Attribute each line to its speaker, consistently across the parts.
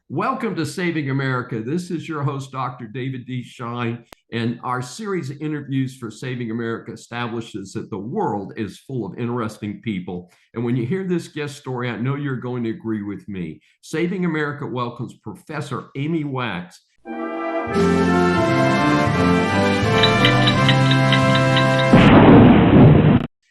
Speaker 1: Welcome to Saving America. This is your host, Dr. David D. Schein, and our series of interviews for Saving America establishes that the world is full of interesting people. And when you hear this guest story, I know you're going to agree with me. Saving America welcomes Professor Amy Wax.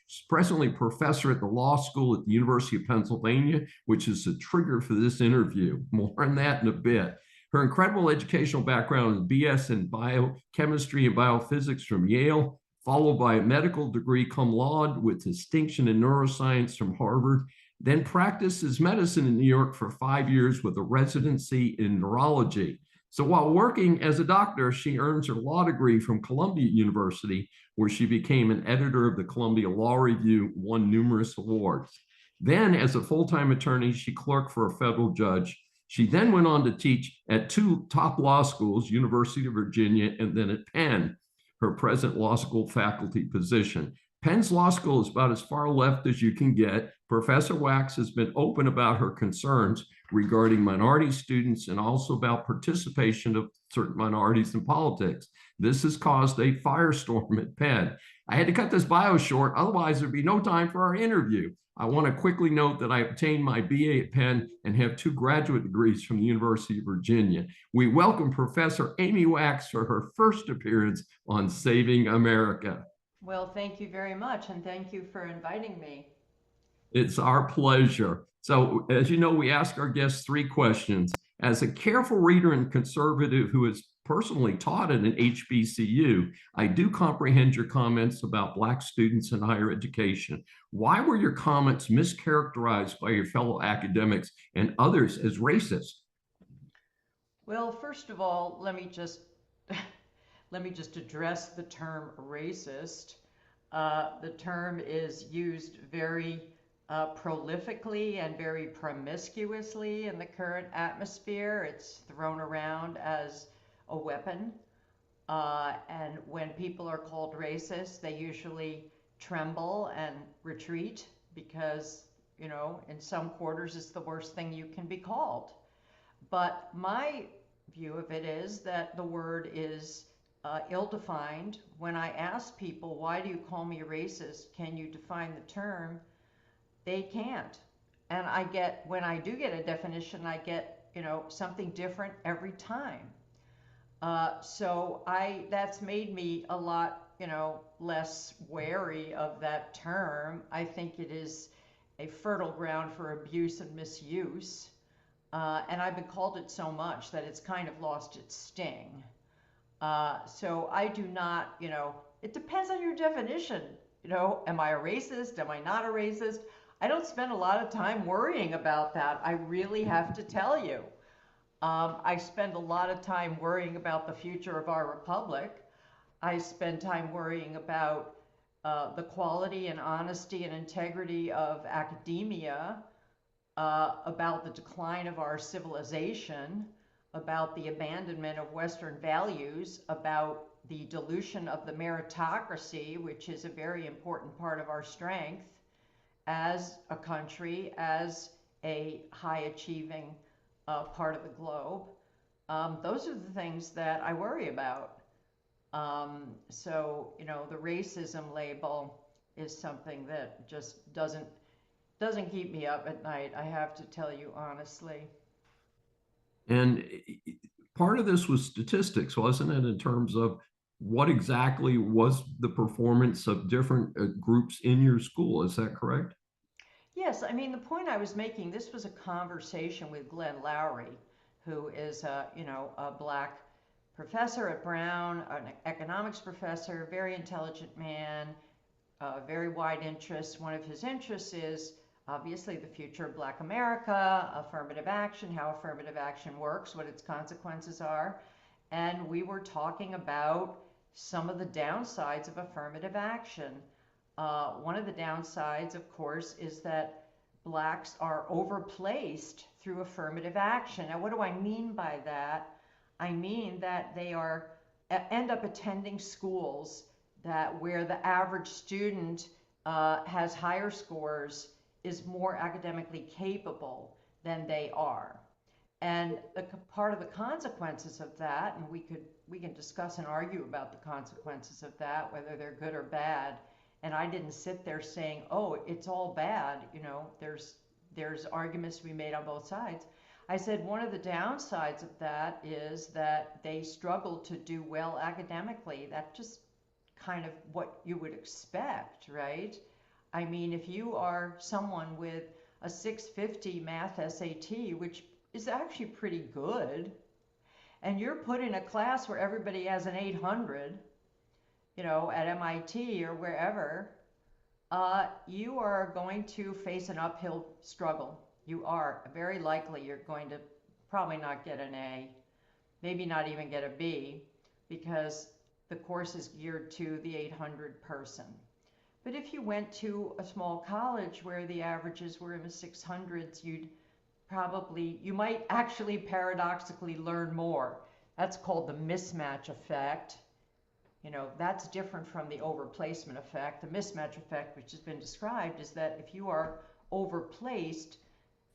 Speaker 1: She's presently professor at the law school at the University of Pennsylvania, which is the trigger for this interview. More on that in a bit. Her incredible educational background is BS in biochemistry and biophysics from Yale, followed by a medical degree cum laude with distinction in neuroscience from Harvard, then practices medicine in New York for 5 years with a residency in neurology. So while working as a doctor, she earns her law degree from Columbia University, where she became an editor of the Columbia Law Review, won numerous awards. Then, as a full-time attorney, she clerked for a federal judge. She then went on to teach at two top law schools, University of Virginia and then at Penn, her present law school faculty position. Penn's law school is about as far left as you can get. Professor Wax has been open about her concerns regarding minority students and also about participation of certain minorities in politics. This has caused a firestorm at Penn. I had to cut this bio short, otherwise there'd be no time for our interview. I want to quickly note that I obtained my BA at Penn and have 2 graduate degrees from the University of Virginia. We welcome Professor Amy Wax for her first appearance on Saving America.
Speaker 2: Well, thank you very much, and thank you for inviting me.
Speaker 1: It's our pleasure. So, as you know, we ask our guests 3 questions. As a careful reader and conservative who has personally taught at an HBCU, I do comprehend your comments about Black students in higher education. Why were your comments mischaracterized by your fellow academics and others as racist?
Speaker 2: Well, first of all, let me just let me just address the term racist. The term is used very prolifically and very promiscuously in the current atmosphere. It's thrown around as a weapon. And when people are called racist, they usually tremble and retreat because, in some quarters it's the worst thing you can be called. But my view of it is that the word is ill-defined. When I ask people, why do you call me a racist? Can you define the term? They can't. And when I do get a definition, I get, something different every time. That's made me a lot, less wary of that term. I think it is a fertile ground for abuse and misuse. And I've been called it so much that it's kind of lost its sting. So I do not, it depends on your definition. Am I a racist? Am I not a racist? I don't spend a lot of time worrying about that. I really have to tell you. I spend a lot of time worrying about the future of our republic. I spend time worrying about the quality and honesty and integrity of academia, about the decline of our civilization, about the abandonment of Western values, about the dilution of the meritocracy, which is a very important part of our strength as a country, as a high achieving part of the globe. Those are the things that I worry about. The racism label is something that just doesn't keep me up at night, I have to tell you honestly.
Speaker 1: And part of this was statistics, wasn't it, in terms of what exactly was the performance of different groups in your school? Is that correct?
Speaker 2: Yes, I mean, the point I was making, this was a conversation with Glenn Lowry, who is a black professor at Brown, an economics professor, very intelligent man, very wide interests. One of his interests is obviously the future of Black America, affirmative action, how affirmative action works, what its consequences are. And we were talking about some of the downsides of affirmative action. One of the downsides, of course, is that blacks are overplaced through affirmative action. Now, what do I mean by that? I mean that they end up attending schools where the average student has higher scores, is more academically capable than they are. And part of the consequences of that, and we can discuss and argue about the consequences of that, whether they're good or bad. And I didn't sit there saying, "Oh, it's all bad." You know, there's arguments to be made on both sides. I said one of the downsides of that is that they struggle to do well academically. That's just kind of what you would expect, right? I mean, if you are someone with a 650 math SAT, which is actually pretty good, and you're put in a class where everybody has an 800, you know, at MIT or wherever, you are going to face an uphill struggle. You are very likely you're going to probably not get an A, maybe not even get a B, because the course is geared to the 800 person. But if you went to a small college where the averages were in the 600s, you might actually paradoxically learn more. That's called the mismatch effect. You know, that's different from the overplacement effect. The mismatch effect, which has been described, is that if you are overplaced,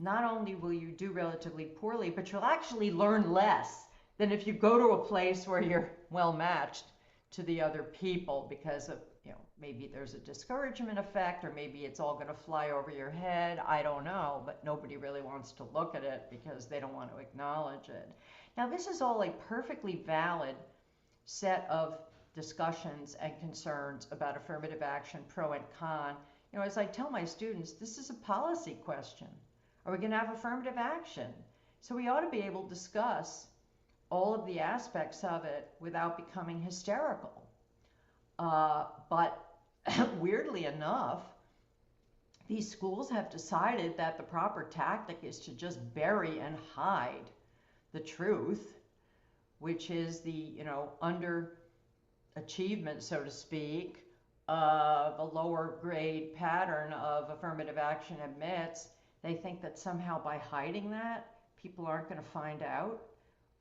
Speaker 2: not only will you do relatively poorly, but you'll actually learn less than if you go to a place where you're well matched to the other people because of, you know, maybe there's a discouragement effect, or maybe it's all going to fly over your head. I don't know, but nobody really wants to look at it because they don't want to acknowledge it. Now, this is all a perfectly valid set of discussions and concerns about affirmative action, pro and con. You know, as I tell my students, this is a policy question. Are we going to have affirmative action? So we ought to be able to discuss all of the aspects of it without becoming hysterical. But weirdly enough, these schools have decided that the proper tactic is to just bury and hide the truth, which is the, you know, underachievement, so to speak, of a lower grade pattern of affirmative action admits. They think that somehow by hiding that, people aren't going to find out.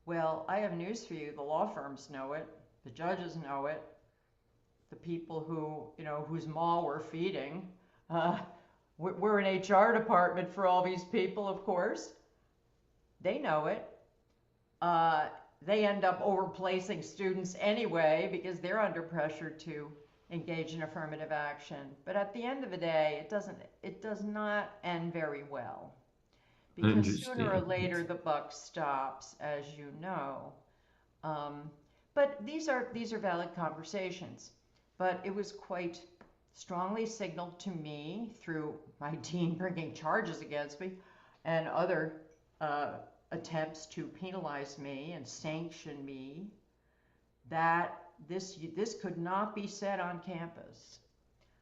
Speaker 2: Well, I have news for you. The law firms know it. The judges know it. The people who, you know, whose maw we're feeding. We're an HR department for all these people, of course. They know it. They end up overplacing students anyway because they're under pressure to engage in affirmative action. But at the end of the day, it does not end very well.
Speaker 1: I
Speaker 2: Because sooner or
Speaker 1: understand.
Speaker 2: later the buck stops, as you know. But these are valid conversations. But it was quite strongly signaled to me through my dean bringing charges against me and other attempts to penalize me and sanction me that this could not be said on campus.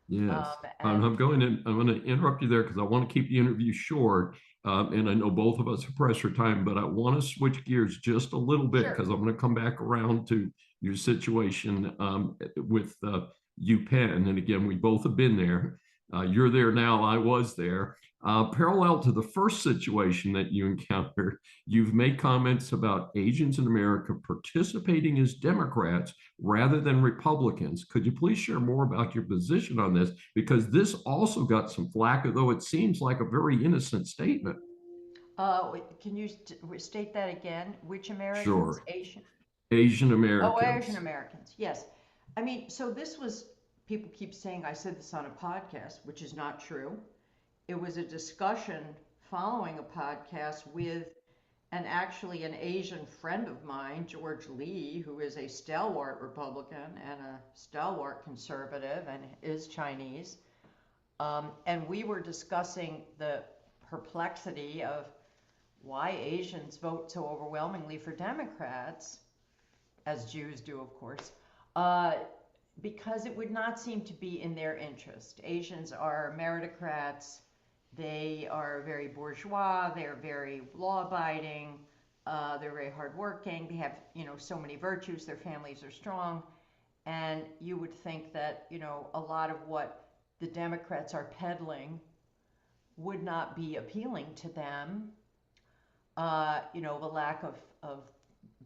Speaker 1: Yes.
Speaker 2: And
Speaker 1: I'm going to interrupt you there because I want to keep the interview short. And I know both of us have pressed for time, but I want to switch gears just a little bit
Speaker 2: sure.
Speaker 1: because I'm going to come back around to your situation with UPenn. And again, we both have been there. You're there now. I was there. Parallel to the first situation that you encountered, you've made comments about Asians in America participating as Democrats rather than Republicans. Could you please share more about your position on this? Because this also got some flack, although it seems like a very innocent statement.
Speaker 2: Can you state that again? Which Americans?
Speaker 1: Sure.
Speaker 2: Asian?
Speaker 1: Asian
Speaker 2: Oh, Asian
Speaker 1: Americans.
Speaker 2: Americans. Yes. I mean, so this was, people keep saying I said this on a podcast, which is not true. It was a discussion following a podcast with actually an Asian friend of mine, George Lee, who is a stalwart Republican and a stalwart conservative and is Chinese. And we were discussing the perplexity of why Asians vote so overwhelmingly for Democrats, as Jews do, of course, because it would not seem to be in their interest. Asians are meritocrats. They are very bourgeois. They're very law-abiding. They're very hardworking. They have, you know, so many virtues. Their families are strong. And you would think that, you know, a lot of what the Democrats are peddling would not be appealing to them. You know, the lack of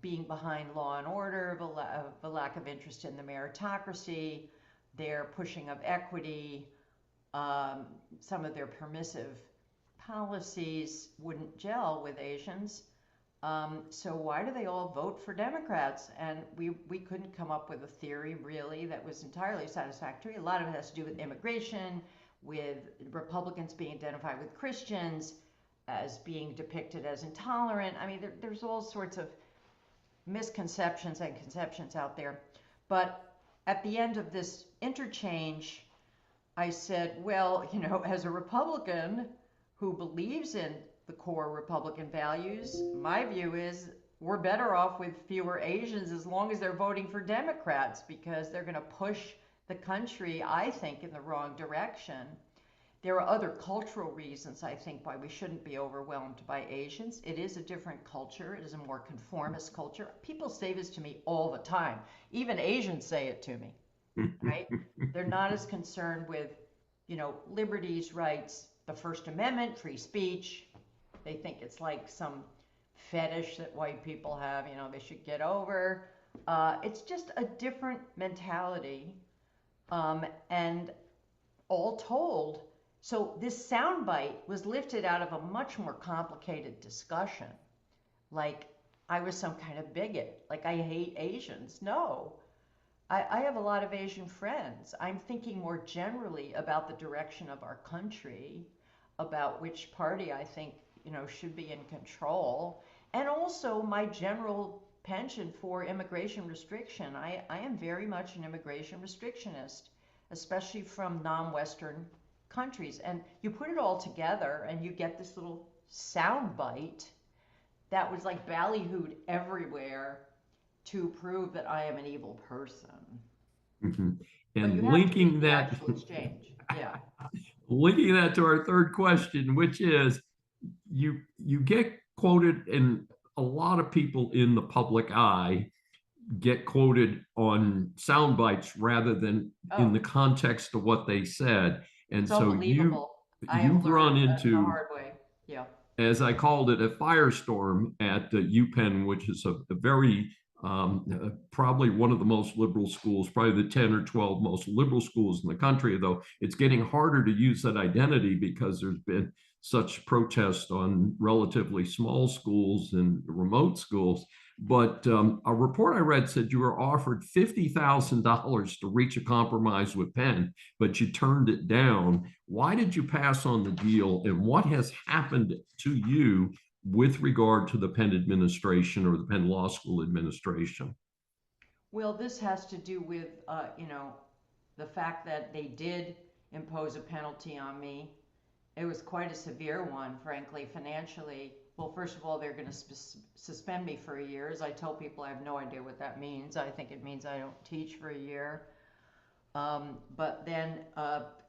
Speaker 2: being behind law and order, the lack of interest in the meritocracy, their pushing of equity, some of their permissive policies wouldn't gel with Asians. So why do they all vote for Democrats? And we couldn't come up with a theory really that was entirely satisfactory. A lot of it has to do with immigration, with Republicans being identified with Christians as being depicted as intolerant. I mean, there's all sorts of misconceptions and conceptions out there. But at the end of this interchange, I said, well, as a Republican who believes in the core Republican values, my view is we're better off with fewer Asians as long as they're voting for Democrats, because they're going to push the country, I think, in the wrong direction. There are other cultural reasons, I think, why we shouldn't be overwhelmed by Asians. It is a different culture. It is a more conformist culture. People say this to me all the time. Even Asians say it to me, right? They're not as concerned with, liberties, rights, the First Amendment, free speech. They think it's like some fetish that white people have, they should get over. It's just a different mentality. And all told, so this soundbite was lifted out of a much more complicated discussion. Like I was some kind of bigot, like I hate Asians. No, I have a lot of Asian friends. I'm thinking more generally about the direction of our country, about which party I think, should be in control, and also my general penchant for immigration restriction. I am very much an immigration restrictionist, especially from non-Western countries. And you put it all together and you get this little sound bite that was like ballyhooed everywhere to prove that I am an evil person.
Speaker 1: Mhm.
Speaker 2: But you
Speaker 1: And
Speaker 2: have to read
Speaker 1: linking
Speaker 2: the
Speaker 1: that,
Speaker 2: actual exchange. Yeah.
Speaker 1: linking that to our third question, which is you get quoted, and a lot of people in the public eye get quoted on sound bites rather than in
Speaker 2: Oh,
Speaker 1: the context of what they said. And
Speaker 2: it's
Speaker 1: so
Speaker 2: unbelievable. I have
Speaker 1: you've run
Speaker 2: learned the
Speaker 1: into,
Speaker 2: hard way. Yeah.
Speaker 1: as I called it, a firestorm at UPenn, which is a very probably one of the most liberal schools, probably the 10 or 12 most liberal schools in the country, though it's getting harder to use that identity because there's been such protest on relatively small schools and remote schools. But a report I read said you were offered $50,000 to reach a compromise with Penn, but you turned it down. Why did you pass on the deal, and what has happened to you with regard to the Penn administration or the Penn Law School administration?
Speaker 2: Well, this has to do with, the fact that they did impose a penalty on me. It was quite a severe one, frankly, financially. Well, first of all, they're going to suspend me for a year. As I tell people, I have no idea what that means. I think it means I don't teach for a year. But then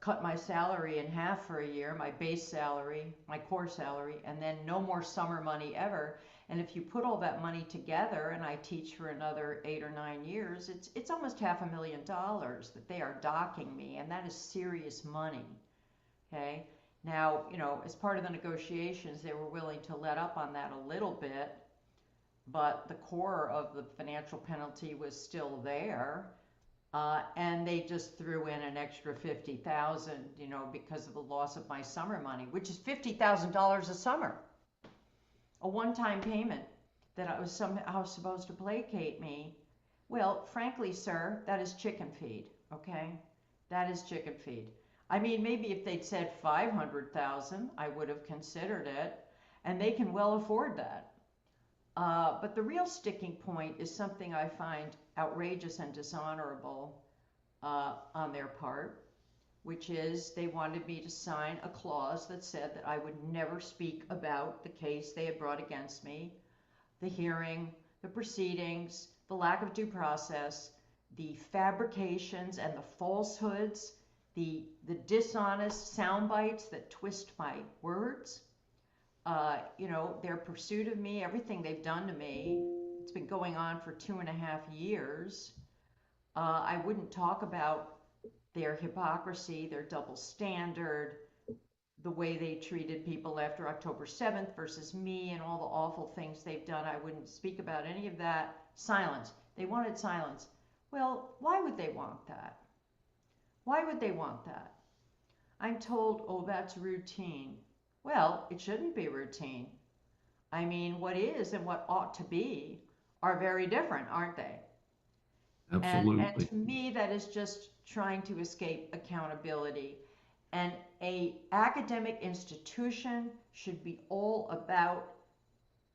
Speaker 2: cut my salary in half for a year, my base salary, my core salary, and then no more summer money ever. And if you put all that money together, and I teach for another 8 or 9 years, it's almost $500,000 that they are docking me, and that is serious money. Okay. Now, as part of the negotiations, they were willing to let up on that a little bit, but the core of the financial penalty was still there. And they just threw in an extra 50,000, because of the loss of my summer money, which is $50,000 a summer, a one-time payment that I was somehow supposed to placate me. Well, frankly, sir, that is chicken feed. Okay, that is chicken feed. I mean, maybe if they'd said 500,000, I would have considered it, and they can well afford that. But the real sticking point is something I find outrageous and dishonorable on their part, which is they wanted me to sign a clause that said that I would never speak about the case they had brought against me, the hearing, the proceedings, the lack of due process, the fabrications and the falsehoods, the dishonest sound bites that twist my words. Their pursuit of me, everything they've done to me. It's been going on for 2.5 years. I wouldn't talk about their hypocrisy, their double standard, the way they treated people after October 7th versus me, and all the awful things they've done. I wouldn't speak about any of that. Silence. They wanted silence. Well, why would they want that? Why would they want that? I'm told, oh, that's routine. Well, it shouldn't be routine. I mean, what is and what ought to be are very different, aren't they? And
Speaker 1: Absolutely.
Speaker 2: to me, that is just trying to escape accountability. And a academic institution should be all about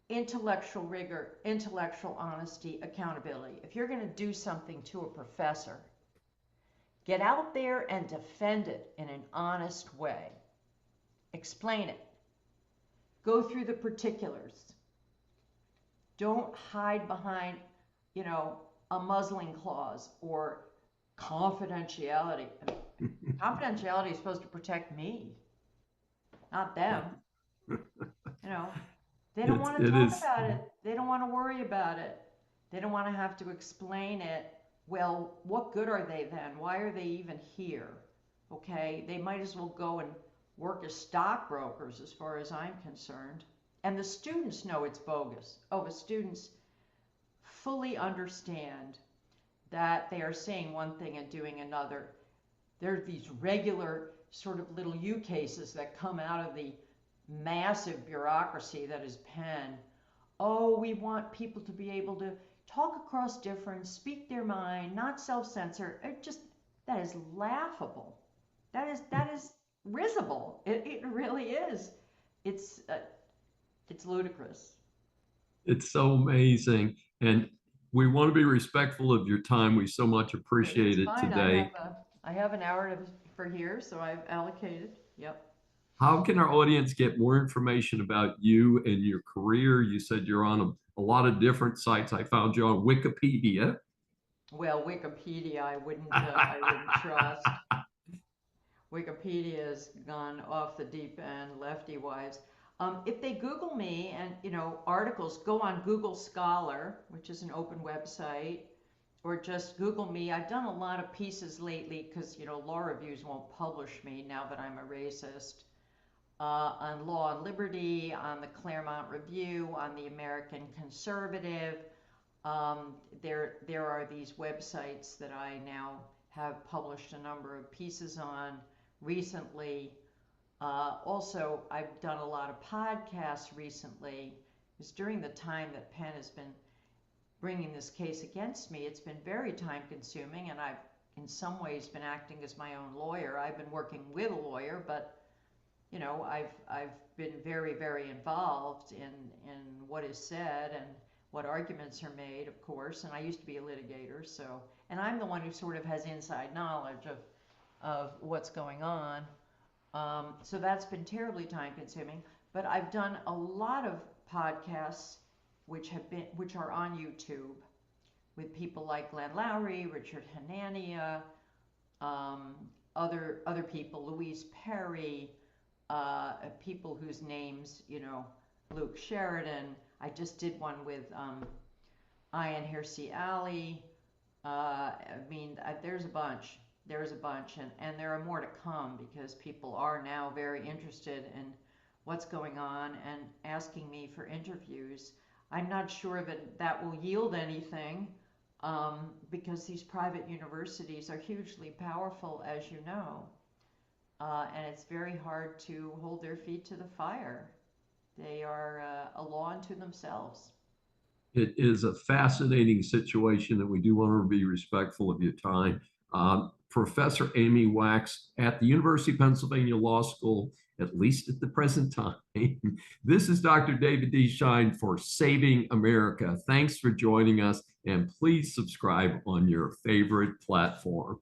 Speaker 2: intellectual rigor, intellectual honesty, accountability. If you're going to do something to a professor, get out there and defend it in an honest way. Explain it. Go through the particulars. Don't hide behind, you know, a muzzling clause or confidentiality. Confidentiality is supposed to protect me, not them. You know, they don't want to
Speaker 1: It
Speaker 2: talk
Speaker 1: is.
Speaker 2: about it. They don't want to worry about it. They don't want to have to explain it. Well, what good are they then? Why are they even here? Okay, they might as well go and work as stockbrokers as far as I'm concerned. And the students know it's bogus. Oh, the students fully understand that they are saying one thing and doing another. There are these regular sort of little U cases that come out of the massive bureaucracy that is Penn. Oh, we want people to be able to talk across difference, speak their mind, not self-censor. It just, that is laughable. That is risible. It really is. It's uh, it's ludicrous.
Speaker 1: It's so amazing. And we want to be respectful of your time. We so much
Speaker 2: It's
Speaker 1: appreciate it
Speaker 2: fine.
Speaker 1: today.
Speaker 2: I have an hour for here, so I've allocated. Yep.
Speaker 1: How can our audience get more information about you and your career? You said you're on a lot of different sites. I found you on Wikipedia.
Speaker 2: Well, Wikipedia, I wouldn't trust. Wikipedia has gone off the deep end, lefty wise. If they Google me and articles, go on Google Scholar, which is an open website, or just Google me. I've done a lot of pieces lately because law reviews won't publish me now that I'm a racist. On Law and Liberty, on the Claremont Review, on the American Conservative. There are these websites that I now have published a number of pieces on recently. Also, I've done a lot of podcasts recently. It's during the time that Penn has been bringing this case against me. It's been very time consuming, and I've in some ways been acting as my own lawyer. I've been working with a lawyer, but I've been very, very involved in what is said and what arguments are made, of course. And I used to be a litigator, and I'm the one who sort of has inside knowledge of what's going on. So that's been terribly time consuming. But I've done a lot of podcasts which are on YouTube with people like Glenn Lowry, Richard Hanania, um, other people, Louise Perry, people whose names, Luke Sheridan. I just did one with Ian Hersey Ali. There's a bunch. There's a bunch, and there are more to come because people are now very interested in what's going on and asking me for interviews. I'm not sure that will yield anything because these private universities are hugely powerful, as you know. And it's very hard to hold their feet to the fire. They are a law unto themselves.
Speaker 1: It is a fascinating situation that we do want to be respectful of your time. Professor Amy Wax at the University of Pennsylvania Law School, at least at the present time. This is Dr. David D. Schein for Saving America. Thanks for joining us, and please subscribe on your favorite platform.